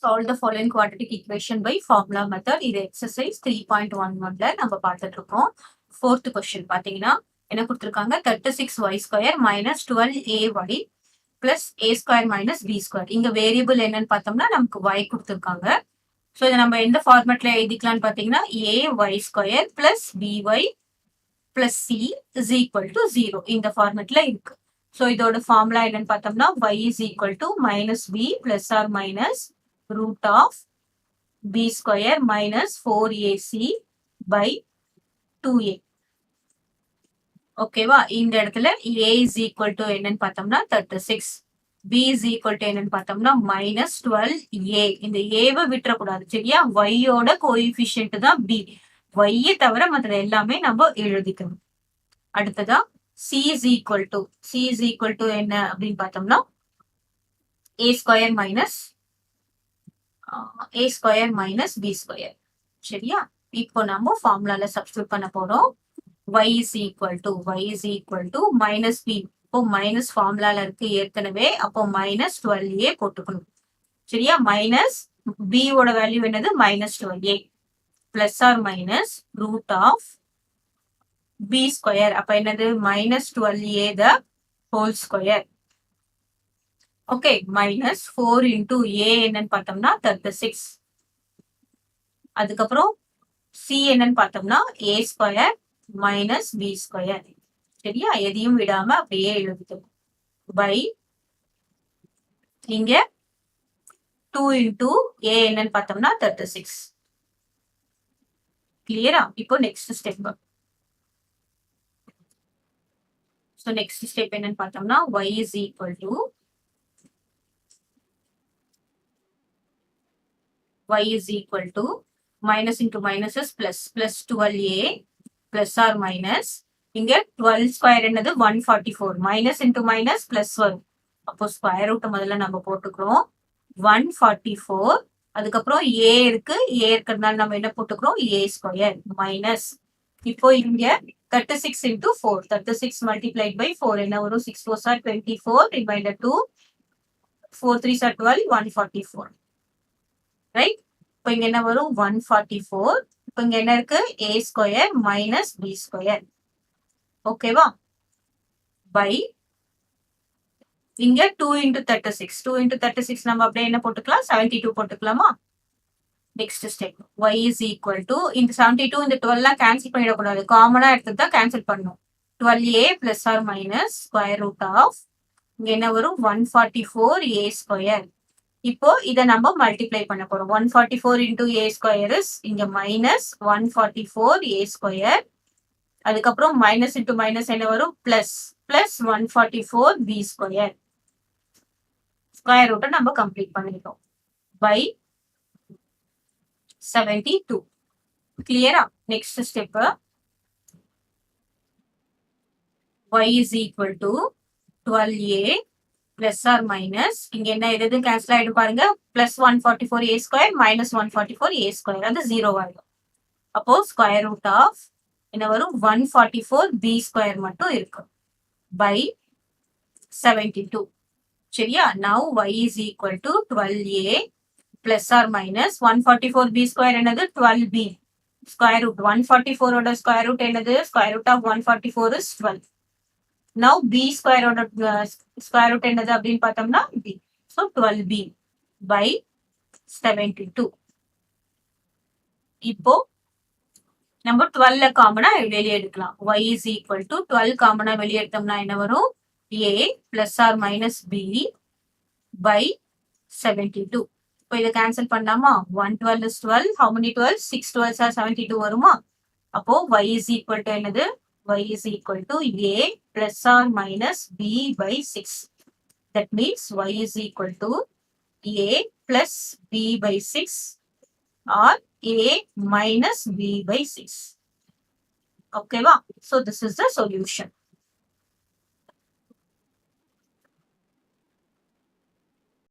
Solve the following quadratic equation by formula method. இது exercise 3.11ல நம்ம பார்த்துட்டு இருக்கோம். Fourth question பாத்தீங்கன்னா என்ன கொடுத்திருக்காங்க 36y square minus 12ay plus a square minus b square. இங்க வேரியபிள் என்னன்னு பார்த்தோம்னா நமக்கு y கொடுத்திருக்காங்க. ஸோ இதை நம்ம எந்த ஃபார்மேட்ல எழுதிக்கலாம்னு பார்த்தீங்கன்னா ay square plus by plus c is equal to 0 இந்த ஃபார்மேட்ல இருக்கு. ஸோ இதோட ஃபார்முலா என்னன்னு பார்த்தோம்னா y is equal to minus b plus or minus root of b square minus 4ac by 2a. ஓகேவா? இந்த இடத்துல a is equal to என்னன்னு பார்த்தோம்னா 36, b is equal to என்னன்னு பார்த்தோம்னா minus 12a. இந்த a-வை விட்டுறக்கூடாது சரியா? y-யோட கோஎஃபிஷியன்ட் தான் b. y-யை தவிர மற்ற எல்லாமே நம்ம எழுதிக்கணும். அடுத்ததா c is equal to என்ன அப்படின்னு பார்த்தோம்னா a square minus b square. சரியா? இப்போ நம்ம ஃபார்முலால சப்ஸ்டிட்யூட் பண்ண போறோம். y is equal to minus b. இப்போ மைனஸ் ஃபார்முலால இருக்கு ஏற்கனவே, அப்போ minus 12a போட்டுக்கணும். சரியா? மைனஸ் b ஓட வேல்யூ என்னது minus 12a plus or minus root of b square. அப்ப என்னது minus 12a the whole square. Okay, minus 4 into a என்னன்னு பார்த்தோம்னா 36. அதுக்கப்புறம் c என்னன்னு பார்த்தோம்னா a square minus b square. சரியா? எதையும் விடாம அப்படியே எழுதிக்கணும். பை இங்க 2 into a என்னன்னு பார்த்தோம்னா 36. கிளியரா? இப்போ next step. So next step என்னன்னு பார்த்தோம்னா y is equal to minus into minus is plus 12a plus or minus இங்க 12 ஸ்கொயர் என்னது 144 minus into minus plus வரும். அப்போ ஸ்கொயர் ரூட் முதல்ல நம்ம போட்டுக்கிறோம் 144. அதுக்கப்புறம் a இருக்கு, a இருக்கிறதுனால நம்ம என்ன போட்டுக்கிறோம் a ஸ்கொயர் மைனஸ். இப்போ இங்க 36 into 4, 36 multiplied by 4 என்ன வரும் 6 4s are 24, remainder 2, 4 3s are 12, 144. Right? இப்போ இங்க என்ன வரும் 144. இப்போ இங்க என்ன இருக்கு a square minus b square. ஓகேவா? பை இங்க 2 into 36 நம்ம அப்படியே என்ன போட்டுக்கலாம் 72 போட்டுக்கலாமா? Next step y is equal to இந்த 72 இந்த 12 கேன்சல் பண்ணிடக்கூடாது, காமனா எடுத்து தான் கேன்சல் பண்ணணும். 12a plus or minus square root of இங்க என்ன வரும் 144a ஸ்கொயர். இப்போ இதை நம்ம மல்டிப்ளை பண்ண போறோம். 144 into a ஸ்கொயர் இஸ் இங்க மைனஸ் 144a ஸ்கொயர். அதுக்கப்புறம் மைனஸ் இன்டு மைனஸ் என்ன வரும் பிளஸ் 144b ஸ்கொயர். ஸ்கொயர் ரூட்டை நம்ம கம்ப்ளீட் பண்ணிட்டோம். பை 72. கிளியரா? Next step y is equal to 12a plus or minus இங்க என்ன எது கேன்சல் ஆயிடும் பாருங்க, plus 144a square minus 144a square, அது 0 ஆயிடும். அப்போ ஸ்கொயர் ரூட் ஆஃப் என்ன வரும் 144b ஸ்கொயர் மட்டும் இருக்கு. பை 72. சரியா? now y is equal to 12a plus or minus 144b square என்னது 12b ஸ்கொயர் ரூட். 144 ஓட ஸ்கொயர் ரூட் என்னது square root of 144 is 12. now b square ஓட ஸ்கொயர் ரூட் என்னது அப்படின்னு பார்த்தோம்னா b. so 12b by 72. இப்போ நம்ம 12 காமனா வெளியே எடுக்கலாம். y is equal to 12 காமனா வெளியே எடுத்தோம்னா என்ன வரும் a plus or minus b by 72. இப்போ இதை கேன்சல் பண்ணலாமா? 112 is 12, how many 12? 6 12s are 72 வருமா? அப்போ y is equal to என்னது y is equal to a plus or minus b by 6. that means y is equal to a plus b by 6 or a minus b by 6. ஓகேவா? so this is the solution.